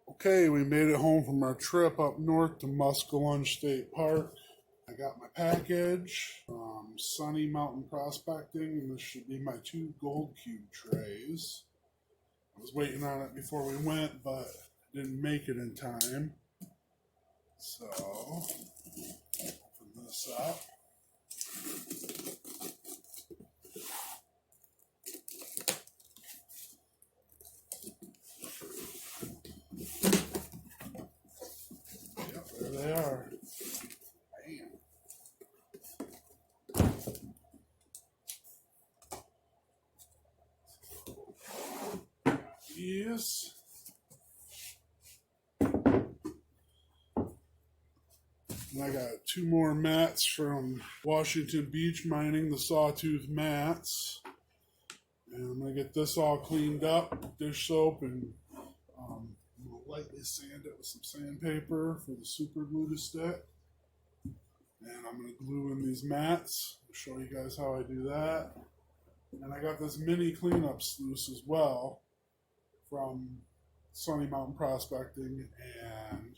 Okay, we made it home from our trip up north to Muskellunge State Park. I got my package from Sunny Mountain Prospecting, and this should be my 2 gold cube trays. I was waiting on it before we went, but didn't make it in time. So, open this up. Yep, there they are. Bam. Yes. And I got 2 more mats from Washington Beach Mining, the sawtooth mats. And I'm going to get this all cleaned up, dish soap, and I'm going to lightly sand it with some sandpaper for the super glue to stick. And I'm going to glue in these mats. I'll show you guys how I do that. And I got this mini cleanup sluice as well from Sunny Mountain Prospecting, and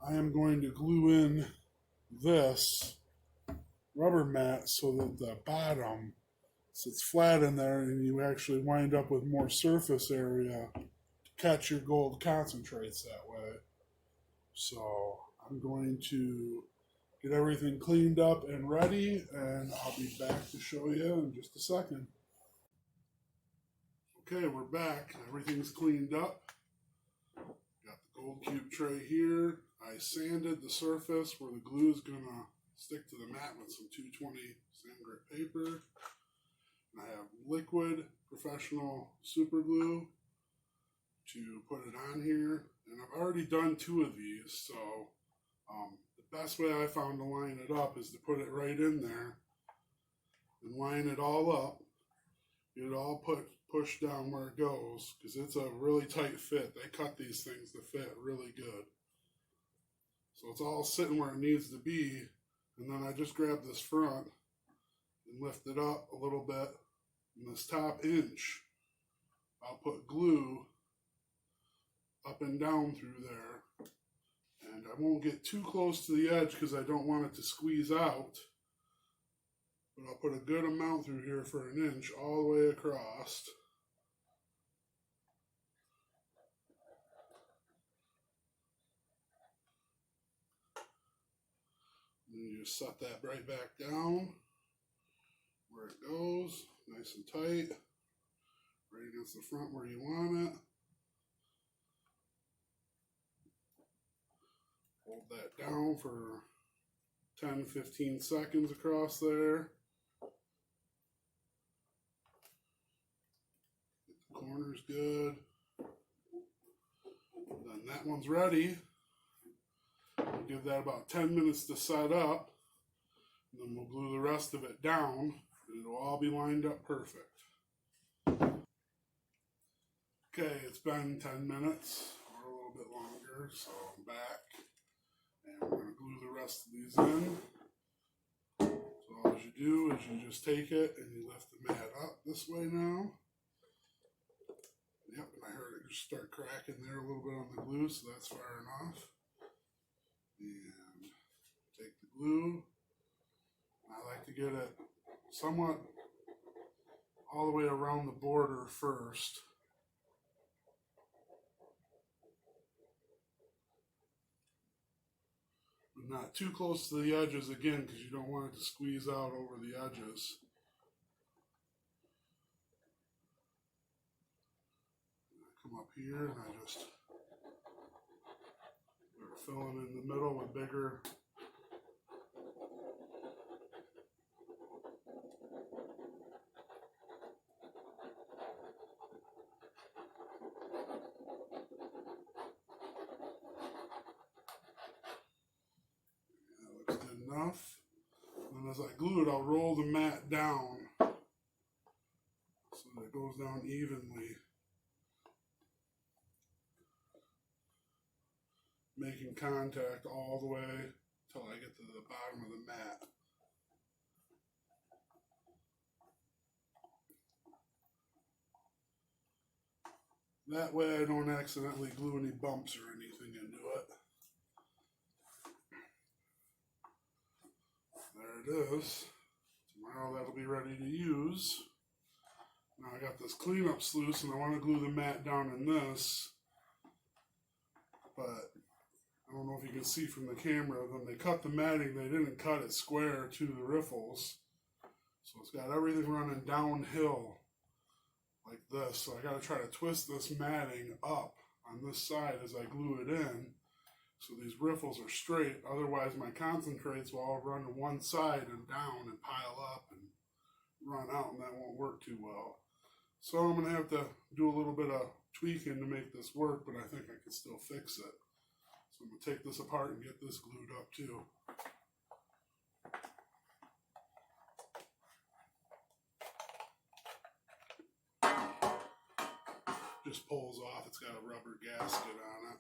I am going to glue in this rubber mat so that the bottom sits flat in there and you actually wind up with more surface area to catch your gold concentrates that way. So I'm going to get everything cleaned up and ready, and I'll be back to show you in just a second. Okay, we're back. Everything's cleaned up. Got the gold cube tray here. I sanded the surface where the glue is going to stick to the mat with some 220 sand grit paper. And I have liquid professional super glue to put it on here. And I've already done 2 of these, so the best way I found to line it up is to put it right in there and line it all up. Get it all pushed down where it goes, because it's a really tight fit. They cut these things to fit really good. So it's all sitting where it needs to be, and then I just grab this front and lift it up a little bit. And this top inch, I'll put glue up and down through there. And I won't get too close to the edge because I don't want it to squeeze out. But I'll put a good amount through here for 1 inch all the way across. And you just set that right back down where it goes, nice and tight, right against the front where you want it. Hold that down for 10-15 seconds across there. Get the corners good. Then that one's ready. We'll give that about 10 minutes to set up. And then we'll glue the rest of it down, and it'll all be lined up perfect. Okay, it's been 10 minutes or a little bit longer, so I'm back. And we're going to glue the rest of these in. So all you do is you just take it and you lift the mat up this way now. Yep, and I heard it just start cracking there a little bit on the glue, so that's far enough. And take the glue. I like to get it somewhat all the way around the border first. But not too close to the edges again, because you don't want it to squeeze out over the edges. And I come up here and I just start filling in the middle with bigger enough. And as I glue it, I'll roll the mat down so that it goes down evenly, making contact all the way till I get to the bottom of the mat. That way I don't accidentally glue any bumps or anything into it. There it is. Tomorrow that'll be ready to use. Now I got this cleanup sluice and I want to glue the mat down in this. But I don't know if you can see from the camera, when they cut the matting, they didn't cut it square to the riffles. So it's got everything running downhill like this. So I got to try to twist this matting up on this side as I glue it in. So these riffles are straight. Otherwise my concentrates will all run to one side and down and pile up and run out, and that won't work too well. So I'm going to have to do a little bit of tweaking to make this work, but I think I can still fix it. So I'm going to take this apart and get this glued up too. Just pulls off. It's got a rubber gasket on it.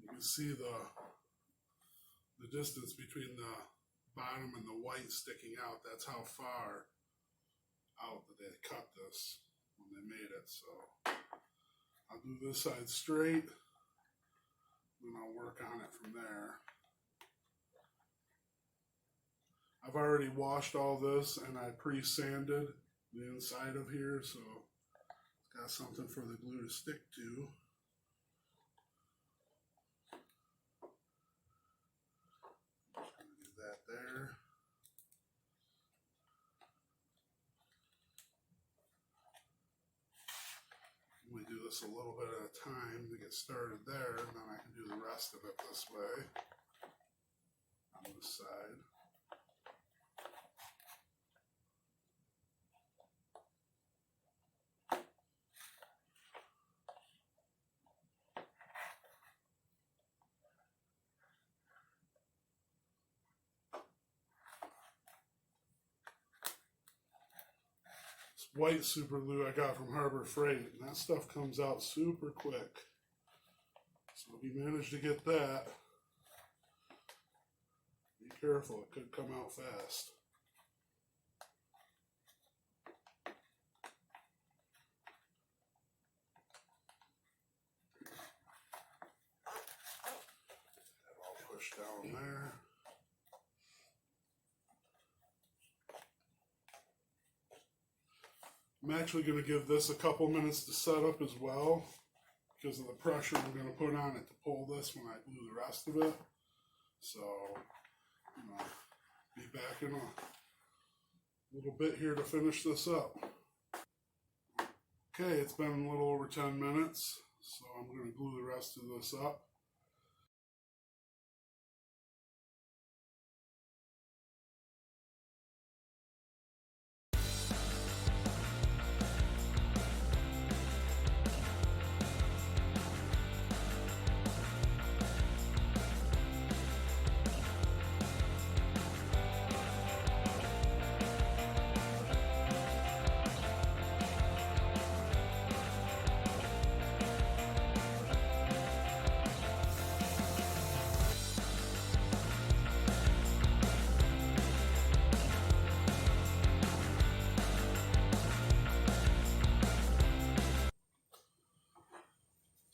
You can see the distance between the bottom and the white sticking out. That's how far out that they cut this when they made it. So I'll do this side straight, then I'll work on it from there. I've already washed all this and I pre-sanded the inside of here, so it's got something for the glue to stick to. Do that there. We do this a little bit at a time to get started there, and then I can do the rest of it this way on this side. White super glue I got from Harbor Freight, and that stuff comes out super quick. So if you manage to get that, be careful, it could come out fast. That all pushed down there. I'm actually going to give this a couple minutes to set up as well because of the pressure I'm going to put on it to pull this when I glue the rest of it. So, be back in a little bit here to finish this up. Okay, it's been a little over 10 minutes, so I'm going to glue the rest of this up.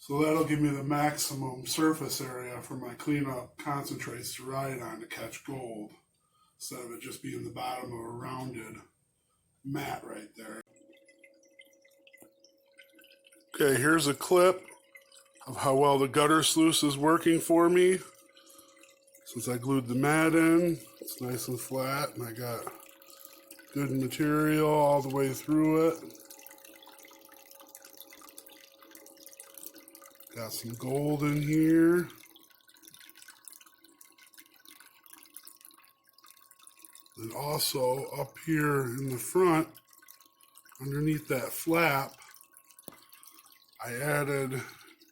So that'll give me the maximum surface area for my cleanup concentrates to ride on to catch gold, instead of it just being the bottom of a rounded mat right there. Okay, here's a clip of how well the gutter sluice is working for me. Since I glued the mat in, it's nice and flat, and I got good material all the way through it. Got some gold in here. And also up here in the front, underneath that flap, I added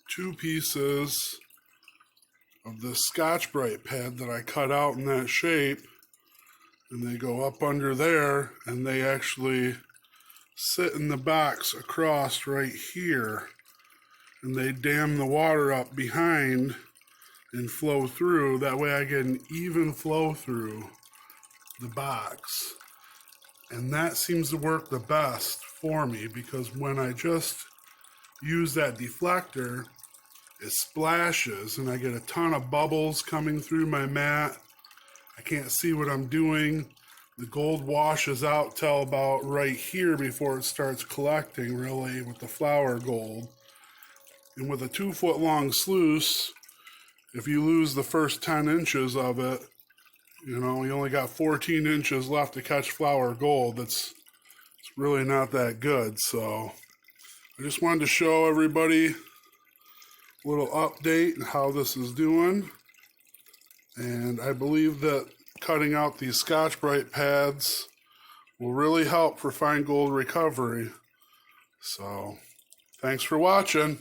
2 pieces of the Scotch-Brite pad that I cut out in that shape. And they go up under there, and they actually sit in the box across right here. And they dam the water up behind and flow through. That way I get an even flow through the box. And that seems to work the best for me, because when I just use that deflector, it splashes and I get a ton of bubbles coming through my mat. I can't see what I'm doing. The gold washes out till about right here before it starts collecting really with the flour gold. And with a 2-foot long sluice, if you lose the first 10 inches of it, you know, you only got 14 inches left to catch flour gold. It's really not that good. So I just wanted to show everybody a little update on how this is doing. And I believe that cutting out these Scotch-Brite pads will really help for fine gold recovery. So thanks for watching.